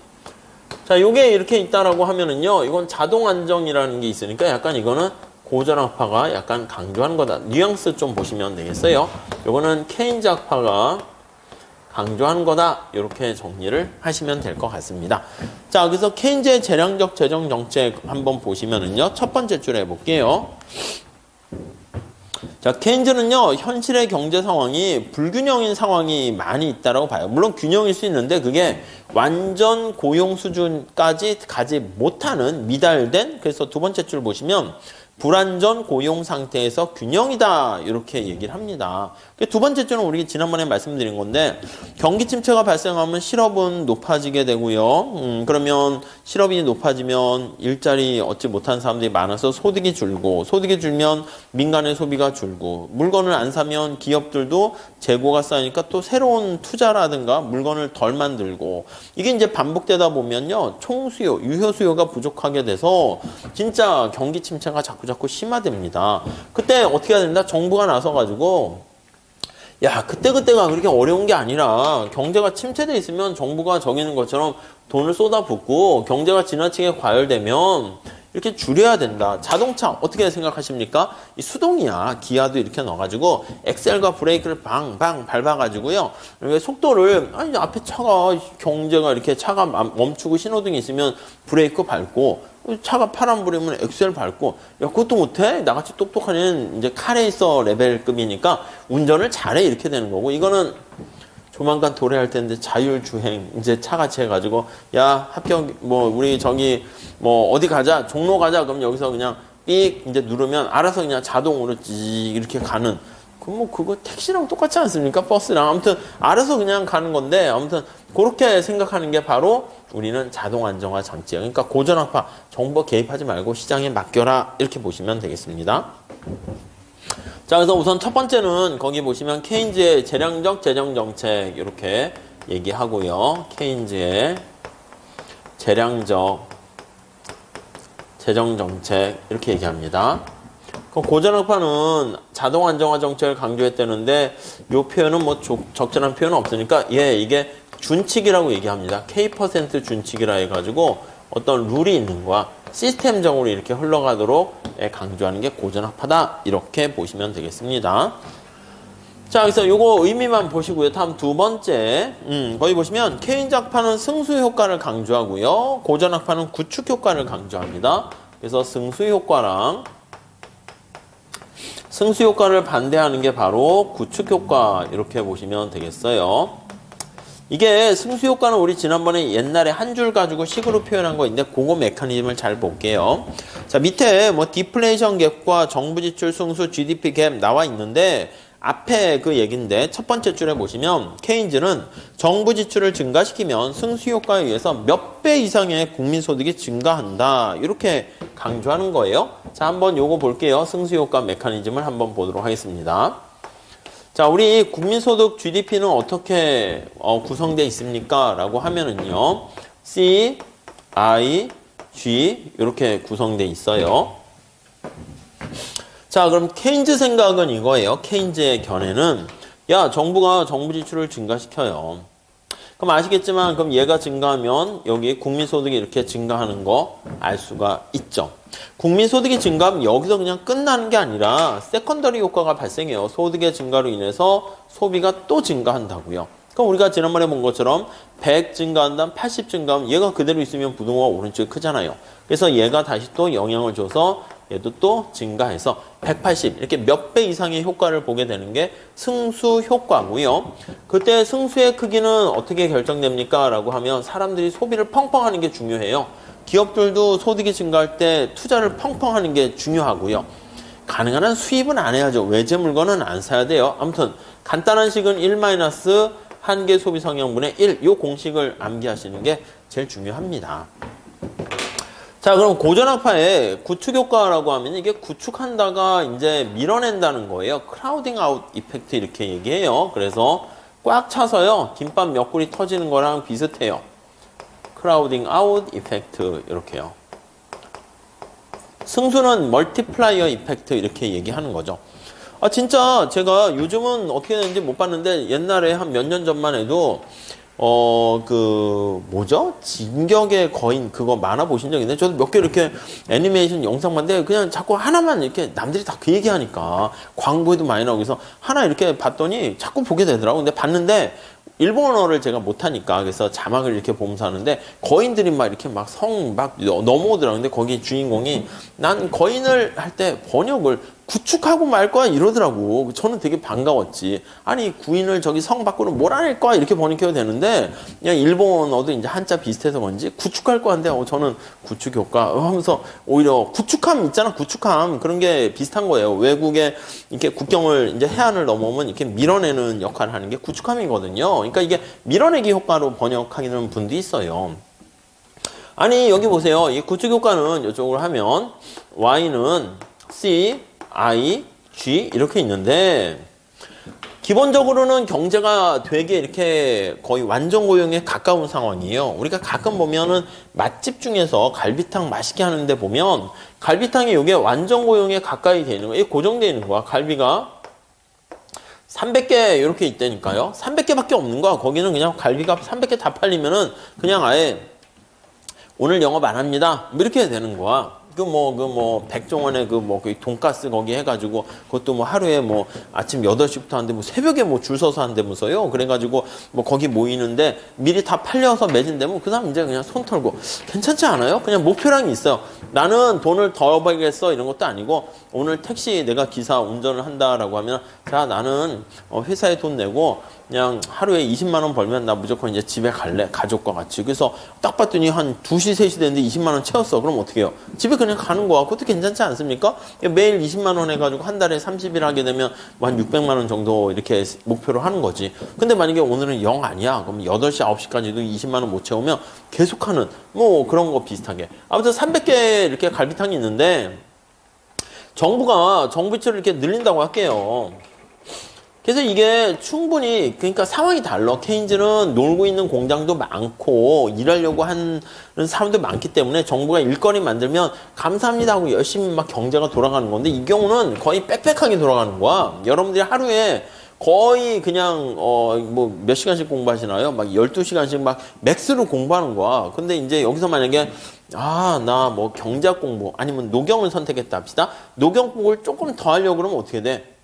자, 요게 이렇게 있다라고 하면은요. 이건 자동 안정이라는 게 있으니까 약간 이거는 고전학파가 약간 강조하는 거다. 뉘앙스 좀 보시면 되겠어요. 요거는 케인즈 학파가 강조하는 거다. 이렇게 정리를 하시면 될 것 같습니다. 자, 그래서 케인즈의 재량적 재정 정책 한번 보시면은요. 첫 번째 줄 해볼게요. 자, 케인즈는요, 현실의 경제 상황이 불균형인 상황이 많이 있다라고 봐요. 물론 균형일 수 있는데 그게 완전 고용 수준까지 가지 못하는 미달된, 그래서 두 번째 줄 보시면 불안전 고용 상태에서 균형이다 이렇게 얘기를 합니다. 두 번째 줄은 우리 지난번에 말씀드린 건데 경기 침체가 발생하면 실업은 높아지게 되고요. 그러면 실업이 높아지면 일자리 얻지 못한 사람들이 많아서 소득이 줄고 소득이 줄면 민간의 소비가 줄고 물건을 안 사면 기업들도 재고가 쌓이니까 또 새로운 투자라든가 물건을 덜 만들고 이게 이제 반복되다 보면요. 총수요, 유효 수요가 부족하게 돼서 진짜 경기 침체가 자꾸 심화됩니다. 그때 어떻게 해야 된다? 정부가 나서가지고 야, 그때가 그렇게 어려운 게 아니라 경제가 침체돼 있으면 정부가 정해놓은 것처럼 돈을 쏟아붓고 경제가 지나치게 과열되면 이렇게 줄여야 된다. 자동차 어떻게 생각하십니까? 이 수동이야. 기아도 이렇게 넣어가지고 엑셀과 브레이크를 방방 밟아가지고요. 속도를 아니 앞에 차가 경제가 이렇게 차가 멈추고 신호등이 있으면 브레이크 밟고 차가 파란불이면 엑셀 밟고 야 그것도 못해? 나같이 똑똑한 애는 이제 카레이서 레벨급이니까 운전을 잘해 이렇게 되는 거고 이거는 조만간 도래할 텐데 자율주행 이제 차같이 해가지고 야 합격 뭐 우리 저기 뭐 어디 가자 종로 가자 그럼 여기서 그냥 삑 이제 누르면 알아서 그냥 자동으로 찌 이렇게 가는 그거 택시랑 똑같지 않습니까? 버스랑 아무튼 알아서 그냥 가는 건데 아무튼 그렇게 생각하는 게 바로 우리는 자동 안정화 장치예요. 그러니까 고전학파 정보 개입하지 말고 시장에 맡겨라 이렇게 보시면 되겠습니다. 자, 그래서 우선 첫 번째는 거기 보시면 케인즈의 재량적 재정 정책 이렇게 얘기하고요. 케인즈의 재량적 재정 정책 이렇게 얘기합니다. 고전학파는 자동 안정화 정책을 강조했다는데 이 표현은 뭐 적절한 표현은 없으니까 이게 준칙이라고 얘기합니다. K% 준칙이라 해가지고 어떤 룰이 있는 거야. 시스템적으로 이렇게 흘러가도록 강조하는 게 고전학파다. 이렇게 보시면 되겠습니다. 자, 그래서 요거 의미만 보시고요. 다음 두 번째, 거기 보시면 케인즈학파는 승수 효과를 강조하고요. 고전학파는 구축 효과를 강조합니다. 그래서 승수 효과랑 승수 효과를 반대하는 게 바로 구축 효과 이렇게 보시면 되겠어요. 이게 승수 효과는 우리 지난번에 옛날에 한 줄 가지고 식으로 표현한 거 있는데 그거 메커니즘을 잘 볼게요. 자, 밑에 뭐 디플레이션 갭과 정부 지출 승수 GDP 갭 나와 있는데 앞에 그 얘기인데 첫 번째 줄에 보시면 케인즈는 정부 지출을 증가시키면 승수 효과에 의해서 몇 배 이상의 국민 소득이 증가한다. 이렇게 강조하는 거예요. 자, 한번 요거 볼게요. 승수 효과 메커니즘을 한번 보도록 하겠습니다. 자, 우리 국민소득 GDP는 어떻게 구성되어 있습니까? 라고 하면은요. C, I, G 이렇게 구성되어 있어요. 자, 그럼 케인즈 생각은 이거예요. 케인즈의 견해는 야, 정부가 정부 지출을 증가시켜요. 그럼 아시겠지만 그럼 얘가 증가하면 여기 국민소득이 이렇게 증가하는 거 알 수가 있죠. 국민소득이 증가하면 여기서 그냥 끝나는 게 아니라 세컨더리 효과가 발생해요. 소득의 증가로 인해서 소비가 또 증가한다고요. 그럼 우리가 지난번에 본 것처럼 100 증가한다면 80 증가하면 얘가 그대로 있으면 부동호가 오른쪽이 크잖아요. 그래서 얘가 다시 또 영향을 줘서 얘도 또 증가해서 180 이렇게 몇 배 이상의 효과를 보게 되는 게 승수 효과고요. 그때 승수의 크기는 어떻게 결정됩니까? 라고 하면 사람들이 소비를 펑펑 하는 게 중요해요. 기업들도 소득이 증가할 때 투자를 펑펑 하는 게 중요하고요. 가능한 한 수입은 안 해야죠. 외제 물건은 안 사야 돼요. 아무튼 간단한 식은 1 한개 소비 성향분의 1 이 공식을 암기하시는 게 제일 중요합니다. 자, 그럼 고전학파의 구축 효과라고 하면 이게 구축한다가 이제 밀어낸다는 거예요. 크라우딩 아웃 이펙트 이렇게 얘기해요. 그래서 꽉 차서요. 김밥 몇 구리 터지는 거랑 비슷해요. 크라우딩 아웃 이펙트 이렇게요. 승수는 멀티플라이어 이펙트 이렇게 얘기하는 거죠. 아, 진짜 제가 요즘은 어떻게 되는지 못 봤는데 옛날에 한 몇 년 전만 해도 진격의 거인 그거 만화 보신 적 있는데 저도 몇 개 이렇게 애니메이션 영상 봤는데 그냥 자꾸 하나만 이렇게 남들이 다 그 얘기하니까 광고에도 많이 나오고 해서 하나 이렇게 봤더니 자꾸 보게 되더라고. 근데 봤는데 일본어를 제가 못하니까 그래서 자막을 이렇게 보면서 하는데 거인들이 막 이렇게 막 성 막 넘어오더라고요. 근데 거기 주인공이 난 거인을 할 때 번역을 구축하고 말 거야 이러더라고. 저는 되게 반가웠지. 아니 구인을 저기 성 밖으로 몰아낼 거야 이렇게 번역해도 되는데 그냥 일본어도 이제 한자 비슷해서 그런지 구축할 거한데 저는 구축 효과 하면서 오히려 구축함 있잖아. 구축함 그런 게 비슷한 거예요. 외국에 이렇게 국경을 이제 해안을 넘어오면 이렇게 밀어내는 역할을 하는 게 구축함이거든요. 그러니까 이게 밀어내기 효과로 번역하는 분도 있어요. 아니 여기 보세요. 이 구축 효과는 이쪽으로 하면 y는 c, i, g 이렇게 있는데 기본적으로는 경제가 되게 이렇게 거의 완전 고용에 가까운 상황이에요. 우리가 가끔 보면은 맛집 중에서 갈비탕 맛있게 하는데 보면 갈비탕이 이게 완전 고용에 가까이 되는 거예요. 고정되어 있는 거야. 갈비가 300개 이렇게 있다니까요. 300개밖에 없는 거야. 거기는 그냥 갈비가 300개 다 팔리면은 그냥 아예 오늘 영업 안 합니다. 뭐 이렇게 되는 거야. 백종원의 그 돈가스 거기 해가지고 그것도 뭐 하루에 뭐 아침 8시부터 하는데 뭐 새벽에 뭐 줄 서서 한다면서요. 그래가지고 뭐 거기 모이는데 미리 다 팔려서 매진되면 그 다음 이제 그냥 손 털고 괜찮지 않아요? 그냥 목표량이 있어요. 나는 돈을 더 벌겠어 이런 것도 아니고 오늘 택시 내가 기사 운전을 한다라고 하면 자 나는 회사에 돈 내고 그냥 하루에 20만 원 벌면 나 무조건 이제 집에 갈래. 가족과 같이. 그래서 딱 봤더니 한 2시, 3시 됐는데 20만 원 채웠어. 그럼 어떻게 해요? 집에 그냥 가는 거야. 그것도 괜찮지 않습니까? 매일 20만 원 해가지고 한 달에 30일 하게 되면 뭐 한 600만 원 정도 이렇게 목표로 하는 거지. 근데 만약에 오늘은 0 아니야. 그럼 8시, 9시까지도 20만 원 못 채우면 계속하는 뭐 그런 거 비슷하게. 아무튼 300개 이렇게 갈비탕이 있는데 정부가 정부치를 이렇게 늘린다고 할게요. 그래서 이게 충분히 그러니까 상황이 달라. 케인즈는 놀고 있는 공장도 많고 일하려고 하는 사람도 많기 때문에 정부가 일거리 만들면 감사합니다 하고 열심히 막 경제가 돌아가는 건데 이 경우는 거의 빽빽하게 돌아가는 거야. 여러분들이 하루에 거의 그냥 뭐 몇 시간씩 공부하시나요? 막 12시간씩 막 맥스로 공부하는 거야. 근데 이제 여기서 만약에 나 뭐 경제학 공부 아니면 노경을 선택했다 합시다. 노경 공부를 조금 더 하려고 그러면 어떻게 돼?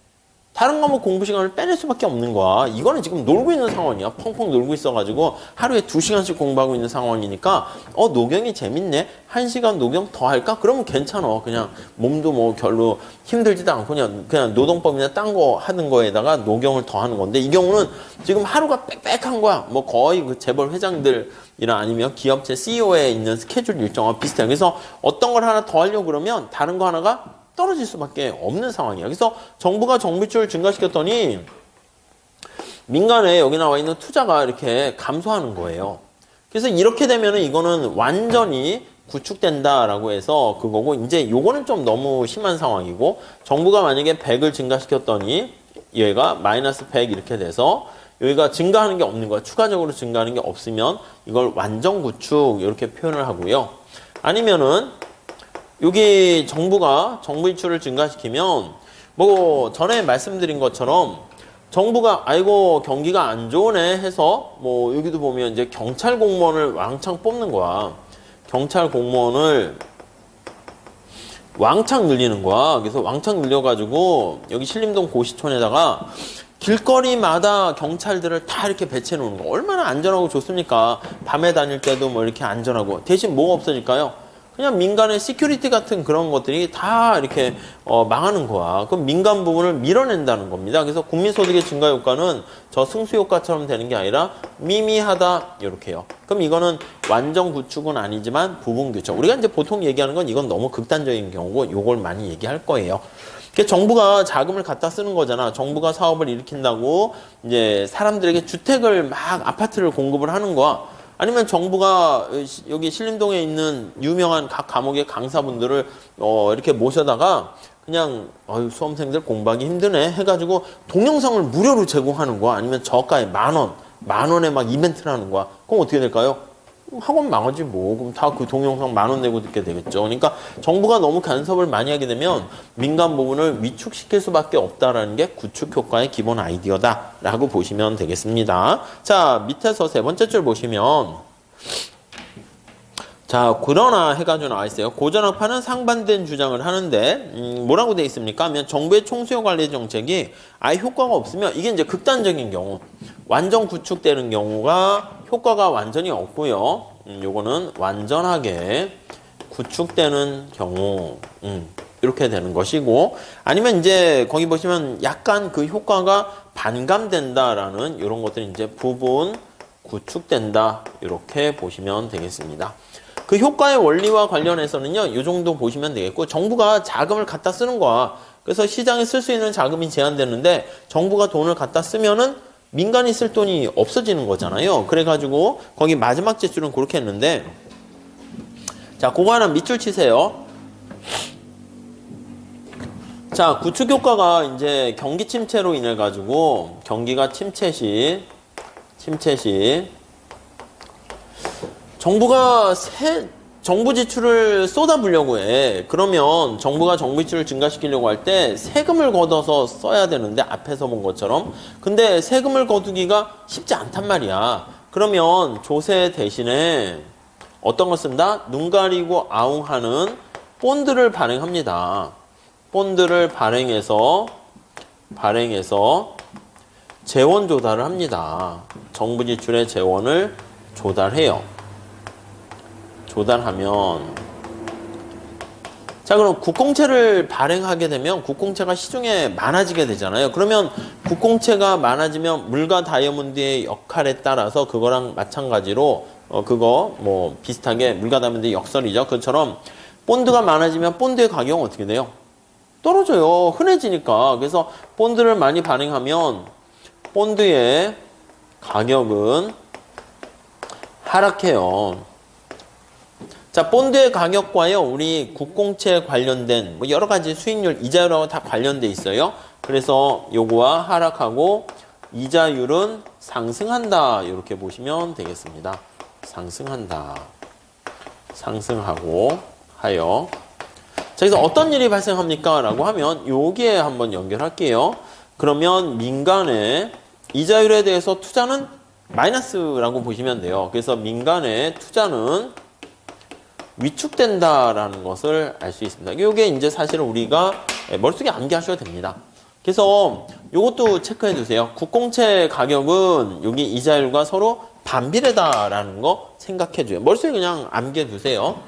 다른 과목 공부 시간을 빼낼 수밖에 없는 거야. 이거는 지금 놀고 있는 상황이야. 펑펑 놀고 있어가지고 하루에 2시간씩 공부하고 있는 상황이니까 노경이 재밌네. 1시간 노경 더 할까? 그러면 괜찮아. 그냥 몸도 뭐 별로 힘들지도 않고 그냥 노동법이나 딴 거 하는 거에다가 노경을 더 하는 건데 이 경우는 지금 하루가 빽빽한 거야. 뭐 거의 그 재벌 회장들이나 아니면 기업체 CEO에 있는 스케줄 일정과 비슷해. 그래서 어떤 걸 하나 더 하려고 그러면 다른 거 하나가 떨어질 수밖에 없는 상황이야. 그래서 정부가 정비출을 증가시켰더니 민간에 여기 나와 있는 투자가 이렇게 감소하는 거예요. 그래서 이렇게 되면은 이거는 완전히 구축된다라고 해서 그거고 이제 요거는 좀 너무 심한 상황이고 정부가 만약에 100을 증가시켰더니 얘가 마이너스 100 이렇게 돼서 여기가 증가하는 게 없는 거야. 추가적으로 증가하는 게 없으면 이걸 완전 구축 이렇게 표현을 하고요. 아니면은 여기 정부가 정부 지출을 증가시키면 뭐 전에 말씀드린 것처럼 정부가 아이고 경기가 안 좋으네 해서 뭐 여기도 보면 이제 경찰 공무원을 왕창 뽑는 거야. 경찰 공무원을 왕창 늘리는 거야. 그래서 왕창 늘려가지고 여기 신림동 고시촌에다가 길거리마다 경찰들을 다 이렇게 배치해 놓는 거. 얼마나 안전하고 좋습니까? 밤에 다닐 때도 뭐 이렇게 안전하고. 대신 뭐가 없어질까요? 그냥 민간의 시큐리티 같은 그런 것들이 다 이렇게 망하는 거야. 그럼 민간 부분을 밀어낸다는 겁니다. 그래서 국민소득의 증가 효과는 저 승수 효과처럼 되는 게 아니라 미미하다 이렇게요. 그럼 이거는 완전 구축은 아니지만 부분 규칙. 우리가 이제 보통 얘기하는 건 이건 너무 극단적인 경우고 요걸 많이 얘기할 거예요. 정부가 자금을 갖다 쓰는 거잖아. 정부가 사업을 일으킨다고 이제 사람들에게 주택을 막 아파트를 공급을 하는 거야. 아니면 정부가 여기 신림동에 있는 유명한 각 과목의 강사분들을 이렇게 모셔다가 그냥 수험생들 공부하기 힘드네 해가지고 동영상을 무료로 제공하는 거야. 아니면 저가에 만 원에 막 이벤트를 하는 거야. 그럼 어떻게 될까요? 학원 망하지 뭐. 그럼 다 그 동영상 10,000원 내고 듣게 되겠죠. 그러니까 정부가 너무 간섭을 많이 하게 되면 민간 부분을 위축시킬 수밖에 없다라는 게 구축 효과의 기본 아이디어다라고 보시면 되겠습니다. 자, 밑에서 세 번째 줄 보시면 자, 그러나 해가지고 나와 있어요. 고전학파는 상반된 주장을 하는데 뭐라고 돼 있습니까? 하면 정부의 총수요 관리 정책이 아예 효과가 없으면 이게 이제 극단적인 경우 완전 구축되는 경우가 효과가 완전히 없고요. 요거는 완전하게 구축되는 경우 이렇게 되는 것이고, 아니면 이제 거기 보시면 약간 그 효과가 반감된다라는 이런 것들이 이제 부분 구축된다 이렇게 보시면 되겠습니다. 그 효과의 원리와 관련해서는요, 이 정도 보시면 되겠고, 정부가 자금을 갖다 쓰는 거야. 그래서 시장에 쓸 수 있는 자금이 제한되는데 정부가 돈을 갖다 쓰면은 민간이 쓸 돈이 없어지는 거잖아요. 그래가지고 거기 마지막 제출은 그렇게 했는데, 자, 그거 하나 밑줄 치세요. 자, 구축 효과가 이제 경기 침체로 인해 가지고 경기가 침체 시 정부가 정부 지출을 쏟아부려고 해. 그러면 정부가 정부 지출을 증가시키려고 할 때 세금을 걷어서 써야 되는데, 앞에서 본 것처럼. 근데 세금을 거두기가 쉽지 않단 말이야. 그러면 조세 대신에 어떤 걸 쓴다? 눈 가리고 아웅하는 본드를 발행합니다. 본드를 발행해서 재원 조달을 합니다. 정부 지출의 재원을 조달해요. 조달하면, 자, 그럼 국공채를 발행하게 되면 국공채가 시중에 많아지게 되잖아요. 그러면 국공채가 많아지면 물과 다이아몬드의 역할에 따라서 그거랑 마찬가지로 그거 뭐 비슷하게 물과 다이아몬드의 역설이죠. 그것처럼 본드가 많아지면 본드의 가격은 어떻게 돼요? 떨어져요. 흔해지니까. 그래서 본드를 많이 발행하면 본드의 가격은 하락해요. 자, 본드의 가격과요, 우리 국공채 관련된 뭐 여러 가지 수익률, 이자율하고 다 관련돼 있어요. 그래서 요거와 하락하고 이자율은 상승한다. 이렇게 보시면 되겠습니다. 상승한다. 상승하고 하여. 자, 그래서 어떤 일이 발생합니까? 라고 하면 여기에 한번 연결할게요. 그러면 민간의 이자율에 대해서 투자는 마이너스라고 보시면 돼요. 그래서 민간의 투자는 위축된다라는 것을 알 수 있습니다. 이게 이제 사실은 우리가 머릿속에 암기하셔도 됩니다. 그래서 이것도 체크해 두세요. 국공채 가격은 여기 이자율과 서로 반비례다라는 거 생각해 줘요. 머릿속에 그냥 암기해 두세요.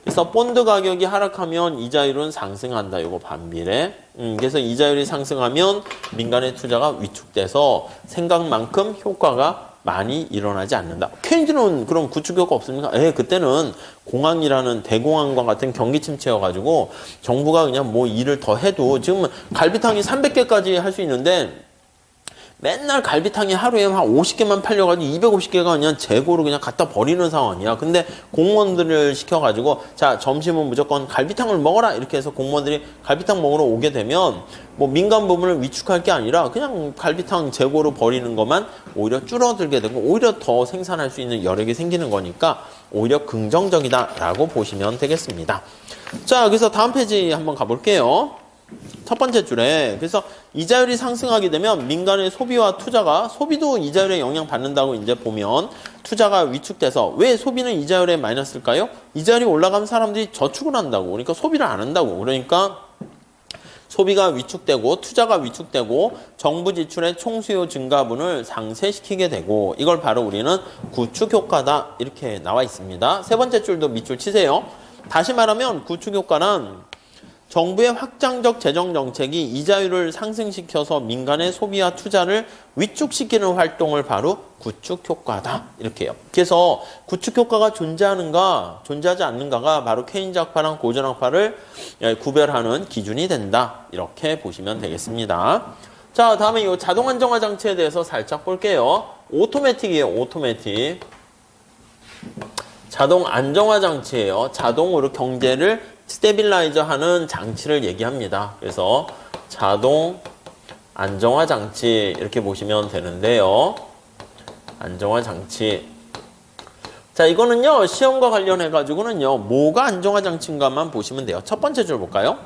그래서 본드 가격이 하락하면 이자율은 상승한다. 이거 반비례. 그래서 이자율이 상승하면 민간의 투자가 위축돼서 생각만큼 효과가 많이 일어나지 않는다. 케인즈는 그럼 구축 효과 없습니까? 그때는 공항이라는 대공황과 같은 경기 침체여가지고 정부가 그냥 뭐 일을 더 해도, 지금 갈비탕이 300개까지 할 수 있는데 맨날 갈비탕이 하루에 한 50개만 팔려가지고 250개가 그냥 재고로 그냥 갖다 버리는 상황이야. 근데 공무원들을 시켜가지고, 자, 점심은 무조건 갈비탕을 먹어라 이렇게 해서 공무원들이 갈비탕 먹으러 오게 되면 뭐 민간 부분을 위축할 게 아니라 그냥 갈비탕 재고로 버리는 것만 오히려 줄어들게 되고 오히려 더 생산할 수 있는 여력이 생기는 거니까 오히려 긍정적이다라고 보시면 되겠습니다. 자, 그래서 다음 페이지 한번 가볼게요. 첫 번째 줄에, 그래서 이자율이 상승하게 되면 민간의 소비와 투자가, 소비도 이자율에 영향받는다고 이제 보면 투자가 위축돼서, 왜 소비는 이자율에 마이너스일까요? 이자율이 올라가면 사람들이 저축을 한다고. 그러니까 소비를 안 한다고. 그러니까 소비가 위축되고 투자가 위축되고 정부 지출의 총수요 증가분을 상쇄시키게 되고, 이걸 바로 우리는 구축 효과다 이렇게 나와 있습니다. 세 번째 줄도 밑줄 치세요. 다시 말하면 구축 효과는 정부의 확장적 재정 정책이 이자율을 상승시켜서 민간의 소비와 투자를 위축시키는 활동을 바로 구축 효과다 이렇게 해요. 그래서 구축 효과가 존재하는가 존재하지 않는가가 바로 케인즈 학파랑 고전 학파를 구별하는 기준이 된다 이렇게 보시면 되겠습니다. 자, 다음에 이 자동 안정화 장치에 대해서 살짝 볼게요. 오토매틱이에요. 오토매틱. 자동 안정화 장치예요. 자동으로 경제를 스테빌라이저 하는 장치를 얘기합니다. 그래서 자동 안정화 장치 이렇게 보시면 되는데요. 안정화 장치. 자, 이거는요, 시험과 관련해 가지고는요, 뭐가 안정화 장치인가만 보시면 돼요. 첫 번째 줄 볼까요?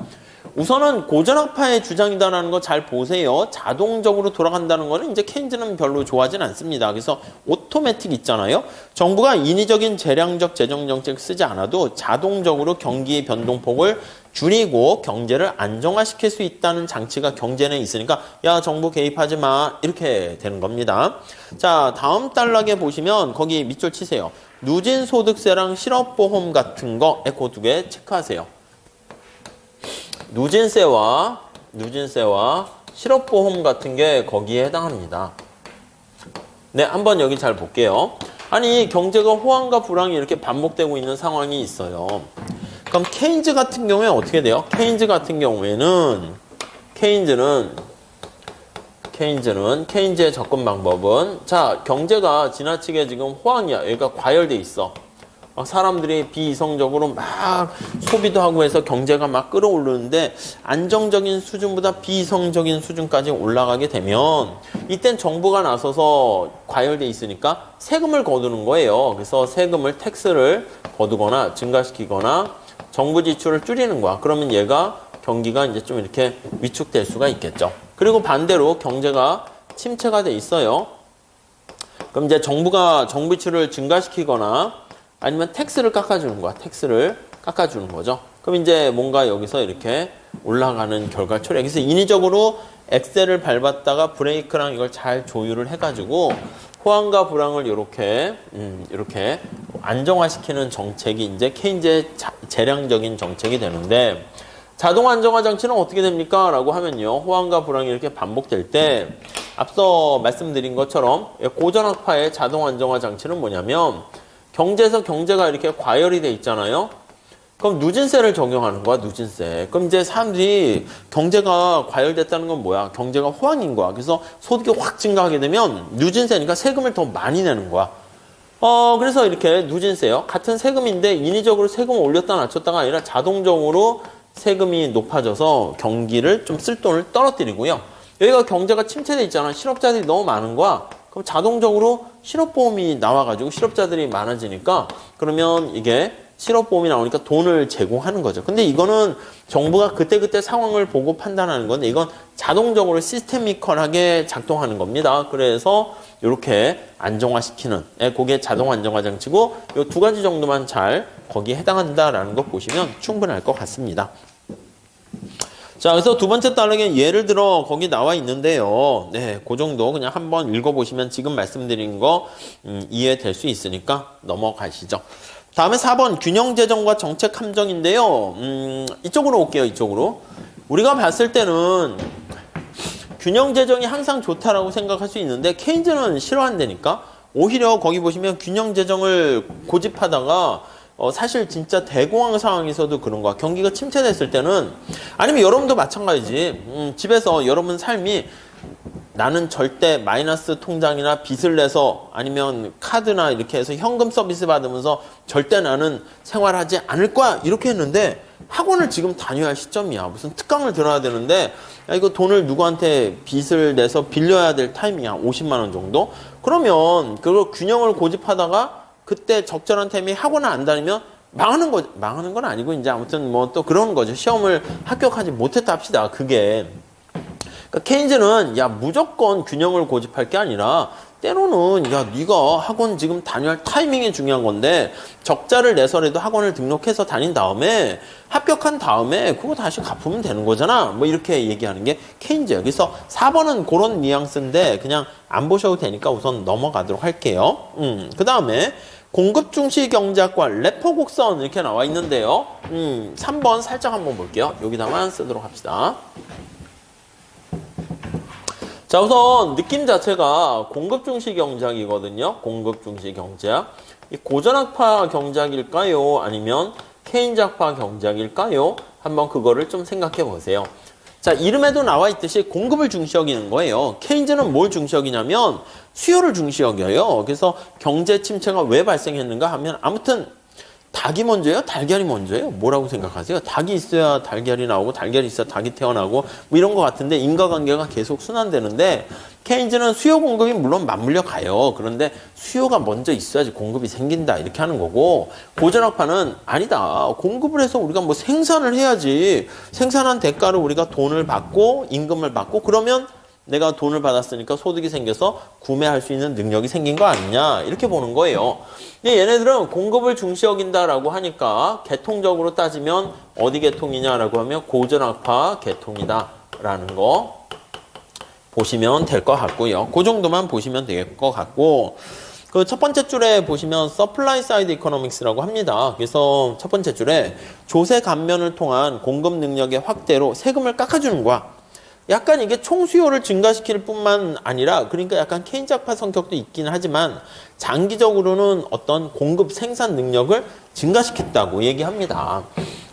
우선은 고전학파의 주장이다라는 거 잘 보세요. 자동적으로 돌아간다는 거는 이제 케인즈는 별로 좋아하진 않습니다. 그래서 오토매틱 있잖아요. 정부가 인위적인 재량적 재정 정책 쓰지 않아도 자동적으로 경기의 변동폭을 줄이고 경제를 안정화시킬 수 있다는 장치가 경제 내에 있으니까 야 정부 개입하지 마 이렇게 되는 겁니다. 자 다음 단락에 보시면 거기 밑줄 치세요. 누진소득세랑 실업보험 같은 거 그 두 개 체크하세요. 누진세와 실업보험 같은 게 거기에 해당합니다. 네, 한번 여기 잘 볼게요. 아니 경제가 호황과 불황이 이렇게 반복되고 있는 상황이 있어요. 그럼 케인즈 같은 경우에 어떻게 돼요? 케인즈 같은 경우에는 케인즈의 접근 방법은 자 경제가 지나치게 지금 호황이야. 여기가 과열돼 있어. 막 사람들이 비이성적으로 막 소비도 하고 해서 경제가 막 끌어오르는데 안정적인 수준보다 비이성적인 수준까지 올라가게 되면 이땐 정부가 나서서 과열돼 있으니까 세금을 거두는 거예요. 그래서 세금을 텍스를 거두거나 증가시키거나 정부 지출을 줄이는 거야. 그러면 얘가 경기가 이제 좀 이렇게 위축될 수가 있겠죠. 그리고 반대로 경제가 침체가 돼 있어요. 그럼 이제 정부가 정부 지출을 증가시키거나 아니면 텍스를 깎아주는 거야. 텍스를 깎아주는 거죠. 그럼 이제 뭔가 여기서 이렇게 올라가는 결과 초래. 그래서 인위적으로 엑셀을 밟았다가 브레이크랑 이걸 잘 조율을 해가지고 호황과 불황을 이렇게 안정화시키는 정책이 이제 케인즈의 재량적인 정책이 되는데 자동 안정화 장치는 어떻게 됩니까? 라고 하면요. 호황과 불황이 이렇게 반복될 때 앞서 말씀드린 것처럼 고전학파의 자동 안정화 장치는 뭐냐면 경제에서 경제가 이렇게 과열이 돼 있잖아요. 그럼 누진세를 적용하는 거야, 누진세. 그럼 이제 사람들이 경제가 과열됐다는 건 뭐야? 경제가 호황인 거야. 그래서 소득이 확 증가하게 되면 누진세니까 세금을 더 많이 내는 거야. 그래서 이렇게 누진세요. 같은 세금인데 인위적으로 세금을 올렸다 낮췄다가 아니라 자동적으로 세금이 높아져서 경기를 좀 쓸 돈을 떨어뜨리고요. 여기가 경제가 침체돼 있잖아. 실업자들이 너무 많은 거야. 그럼 자동적으로 실업보험이 나와가지고 실업자들이 많아지니까 그러면 이게 실업보험이 나오니까 돈을 제공하는 거죠. 근데 이거는 정부가 그때그때 상황을 보고 판단하는 건데 이건 자동적으로 시스테미컬하게 작동하는 겁니다. 그래서 이렇게 안정화시키는 그게 자동 안정화 장치고 이 두 가지 정도만 잘 거기에 해당한다라는 거 보시면 충분할 것 같습니다. 자, 그래서 두 번째 단락에 예를 들어 거기 나와 있는데요. 네, 그 정도 그냥 한번 읽어보시면 지금 말씀드린 거 이해될 수 있으니까 넘어가시죠. 다음에 4번 균형재정과 정책 함정인데요. 이쪽으로 올게요. 이쪽으로. 우리가 봤을 때는 균형재정이 항상 좋다라고 생각할 수 있는데 케인즈는 싫어한다니까. 오히려 거기 보시면 균형재정을 고집하다가 사실 진짜 대공황 상황에서도 그런 거야. 경기가 침체됐을 때는 아니면 여러분도 마찬가지지. 집에서 여러분 삶이 나는 절대 마이너스 통장이나 빚을 내서 아니면 카드나 이렇게 해서 현금 서비스 받으면서 절대 나는 생활하지 않을 거야 이렇게 했는데 학원을 지금 다녀야 할 시점이야. 무슨 특강을 들어야 되는데 야, 이거 돈을 누구한테 빚을 내서 빌려야 될 타임이야. 50만 원 정도. 그러면 그걸 균형을 고집하다가 그때 적절한 타임에 학원을 안 다니면 망하는 건 아니고 이제 아무튼 뭐 또 그런 거죠. 시험을 합격하지 못했다 합시다. 그게. 그러니까 케인즈는 야 무조건 균형을 고집할 게 아니라 때로는 야 네가 학원 지금 다녀야 할 타이밍이 중요한 건데 적자를 내서라도 학원을 등록해서 다닌 다음에 합격한 다음에 그거 다시 갚으면 되는 거잖아. 뭐 이렇게 얘기하는 게 케인즈예요. 그래서 4번은 그런 뉘앙스인데 그냥 안 보셔도 되니까 우선 넘어가도록 할게요. 그 다음에 공급 중시 경제학과 래퍼 곡선 이렇게 나와 있는데요. 3번 살짝 한번 볼게요. 여기다만 쓰도록 합시다. 자, 우선 느낌 자체가 공급 중시 경제학이거든요. 공급 중시 경제학. 이 고전학파 경제학일까요? 아니면 케인즈학파 경제학일까요? 한번 그거를 좀 생각해 보세요. 자, 이름에도 나와 있듯이 공급을 중시 여기는 거예요. 케인즈는 뭘 중시 여기냐면 수요를 중시 여겨요. 그래서 경제 침체가 왜 발생했는가 하면 아무튼 닭이 먼저예요? 달걀이 먼저예요? 뭐라고 생각하세요? 닭이 있어야 달걀이 나오고 달걀이 있어야 닭이 태어나고 뭐 이런 것 같은데 인과관계가 계속 순환되는데 케인즈는 수요 공급이 물론 맞물려 가요. 그런데 수요가 먼저 있어야지 공급이 생긴다 이렇게 하는 거고 고전학파는 아니다. 공급을 해서 우리가 뭐 생산을 해야지 생산한 대가로 우리가 돈을 받고 임금을 받고 그러면 내가 돈을 받았으니까 소득이 생겨서 구매할 수 있는 능력이 생긴 거 아니냐 이렇게 보는 거예요. 근데 얘네들은 공급을 중시 여긴다라고 하니까 계통적으로 따지면 어디 계통이냐라고 하면 고전학파 계통이다라는 거 보시면 될 것 같고요. 그 정도만 보시면 될 것 같고 그 첫 번째 줄에 보시면 supply side economics라고 합니다. 그래서 첫 번째 줄에 조세 감면을 통한 공급 능력의 확대로 세금을 깎아주는 거야. 약간 이게 총수요를 증가시킬 뿐만 아니라 그러니까 약간 케인즈학파 성격도 있긴 하지만 장기적으로는 어떤 공급 생산 능력을 증가시켰다고 얘기합니다.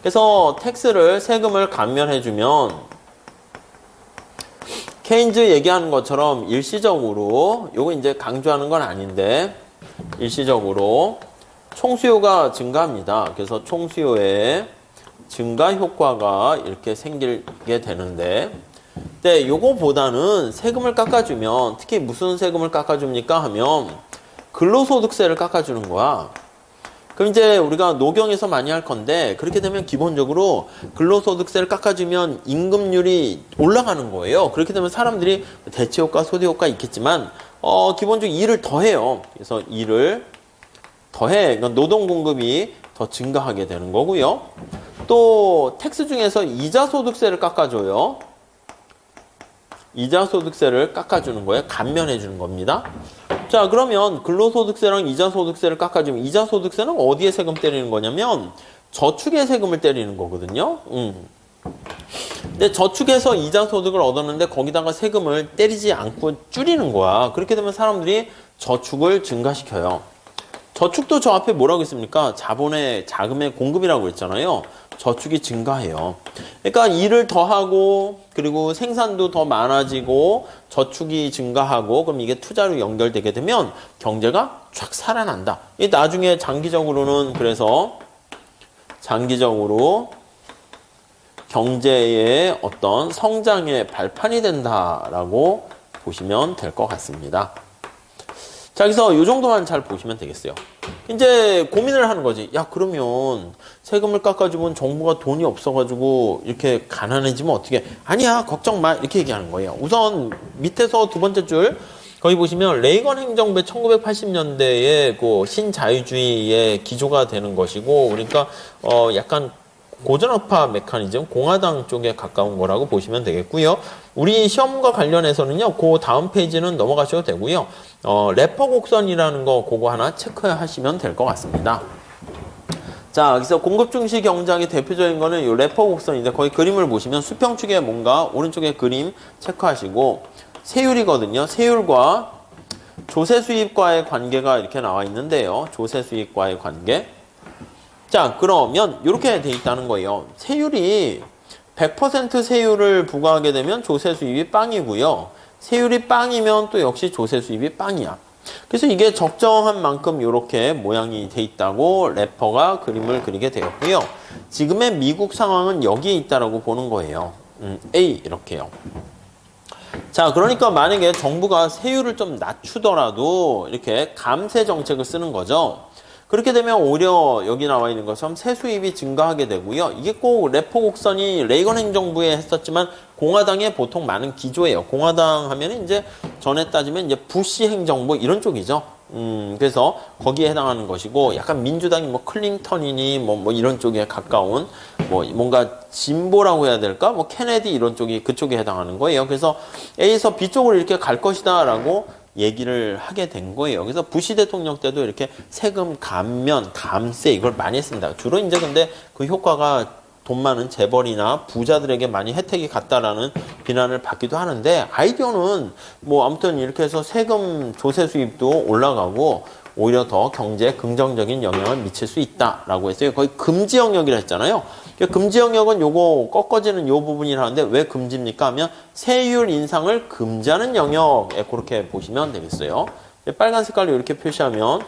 그래서 텍스를 세금을 감면해주면 케인즈 얘기하는 것처럼 일시적으로 요거 이제 강조하는 건 아닌데 일시적으로 총수요가 증가합니다. 그래서 총수요의 증가 효과가 이렇게 생기게 되는데 근데 요거보다는 세금을 깎아주면 특히 무슨 세금을 깎아줍니까 하면 근로소득세를 깎아주는 거야. 그럼 이제 우리가 노경에서 많이 할 건데 그렇게 되면 기본적으로 근로소득세를 깎아주면 임금률이 올라가는 거예요. 그렇게 되면 사람들이 대체효과, 소대효과 있겠지만 기본적으로 일을 더 해요. 그래서 일을 더 해. 그러니까 노동 공급이 더 증가하게 되는 거고요. 또 텍스 중에서 이자소득세를 깎아줘요. 이자소득세를 깎아주는 거예요. 감면해 주는 겁니다. 자, 그러면 근로소득세랑 이자소득세를 깎아주면 이자소득세는 어디에 세금 때리는 거냐면 저축에 세금을 때리는 거거든요. 근데 저축에서 이자소득을 얻었는데 거기다가 세금을 때리지 않고 줄이는 거야. 그렇게 되면 사람들이 저축을 증가시켜요. 저축도 저 앞에 뭐라고 했습니까? 자금의 공급이라고 했잖아요. 저축이 증가해요. 그러니까 일을 더 하고 그리고 생산도 더 많아지고 저축이 증가하고 그럼 이게 투자로 연결되게 되면 경제가 쫙 살아난다. 이 나중에 장기적으로는 그래서 장기적으로 경제의 어떤 성장의 발판이 된다라고 보시면 될 것 같습니다. 자, 그래서 이 정도만 잘 보시면 되겠어요. 이제 고민을 하는 거지. 야, 그러면 세금을 깎아주면 정부가 돈이 없어가지고 이렇게 가난해지면 어떻게? 아니야, 걱정 마. 이렇게 얘기하는 거예요. 우선 밑에서 두 번째 줄 거기 보시면 레이건 행정부의 1980년대의 그 신자유주의의 기조가 되는 것이고 그러니까 약간 고전학파 메커니즘, 공화당 쪽에 가까운 거라고 보시면 되겠고요. 우리 시험과 관련해서는요, 그 다음 페이지는 넘어가셔도 되고요. 래퍼 곡선이라는 거 그거 하나 체크하시면 될 것 같습니다. 자, 그래서 공급 중시 경제학의 대표적인 거는 이 래퍼 곡선인데 거기 그림을 보시면 수평축에 뭔가 오른쪽에 그림 체크하시고 세율이거든요. 세율과 조세 수입과의 관계가 이렇게 나와 있는데요. 조세 수입과의 관계. 자, 그러면 이렇게 돼 있다는 거예요. 세율이 100% 세율을 부과하게 되면 조세 수입이 빵이고요. 세율이 빵이면 또 역시 조세 수입이 빵이야. 그래서 이게 적정한 만큼 이렇게 모양이 돼 있다고 래퍼가 그림을 그리게 되었고요. 지금의 미국 상황은 여기에 있다라고 보는 거예요. A 이렇게요. 자, 그러니까 만약에 정부가 세율을 좀 낮추더라도 이렇게 감세 정책을 쓰는 거죠. 그렇게 되면 오히려 여기 나와 있는 것처럼 세수입이 증가하게 되고요. 이게 꼭 래퍼 곡선이 레이건 행정부에 했었지만 공화당에 보통 많은 기조예요. 공화당 하면 이제 전에 따지면 이제 부시 행정부 이런 쪽이죠. 그래서 거기에 해당하는 것이고 약간 민주당이 뭐 클린턴이니 뭐 이런 쪽에 가까운 뭐 뭔가 진보라고 해야 될까? 뭐 케네디 이런 쪽이 그쪽에 해당하는 거예요. 그래서 A에서 B 쪽으로 이렇게 갈 것이다라고 얘기를 하게 된 거예요. 그래서 부시 대통령 때도 이렇게 세금 감면, 감세 이걸 많이 했습니다. 주로 이제 근데 그 효과가 돈 많은 재벌이나 부자들에게 많이 혜택이 갔다라는 비난을 받기도 하는데 아이디어는 뭐 아무튼 이렇게 해서 세금 조세 수입도 올라가고 오히려 더 경제에 긍정적인 영향을 미칠 수 있다라고 했어요. 거의 금지 영역이라 했잖아요. 금지 영역은 요거 꺾어지는 요 부분이라는데 왜 금지입니까 하면 세율 인상을 금지하는 영역에 그렇게 보시면 되겠어요. 빨간 색깔로 이렇게 표시하면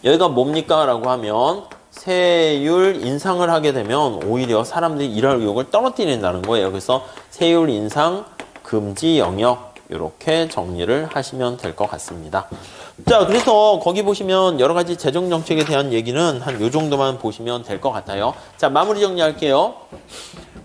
여기가 뭡니까 라고 하면 세율 인상을 하게 되면 오히려 사람들이 일할 의욕을 떨어뜨린다는 거예요. 그래서 세율 인상 금지 영역 이렇게 정리를 하시면 될 것 같습니다. 자, 그래서 거기 보시면 여러 가지 재정 정책에 대한 얘기는 한 요 정도만 보시면 될 것 같아요. 자, 마무리 정리할게요.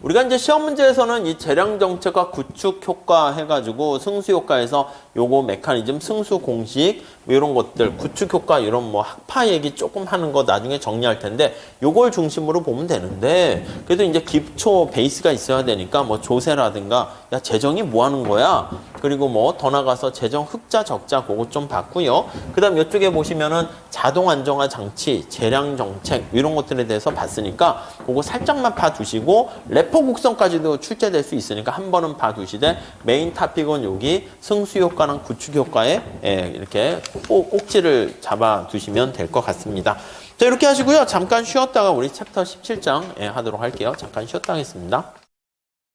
우리가 이제 시험 문제에서는 이 재량 정책과 구축 효과 해가지고 승수 효과에서 요거 메커니즘, 승수 공식 뭐 이런 것들, 구축 효과 이런 뭐 학파 얘기 조금 하는 거 나중에 정리할 텐데 요걸 중심으로 보면 되는데 그래도 이제 기초 베이스가 있어야 되니까 뭐 조세라든가 야 재정이 뭐 하는 거야? 그리고 뭐 더 나가서 재정 흑자 적자 그거 좀 봤고요. 그다음 이쪽에 보시면은 자동 안정화 장치, 재량 정책 이런 것들에 대해서 봤으니까 그거 살짝만 봐두시고 레포 곡선까지도 출제될 수 있으니까 한 번은 봐두시되 메인 토픽은 여기 승수 효과랑 구축 효과에 이렇게 꼭지를 잡아두시면 될 것 같습니다. 자 이렇게 하시고요. 잠깐 쉬었다가 우리 챕터 17장 하도록 할게요. 잠깐 쉬었다 하겠습니다.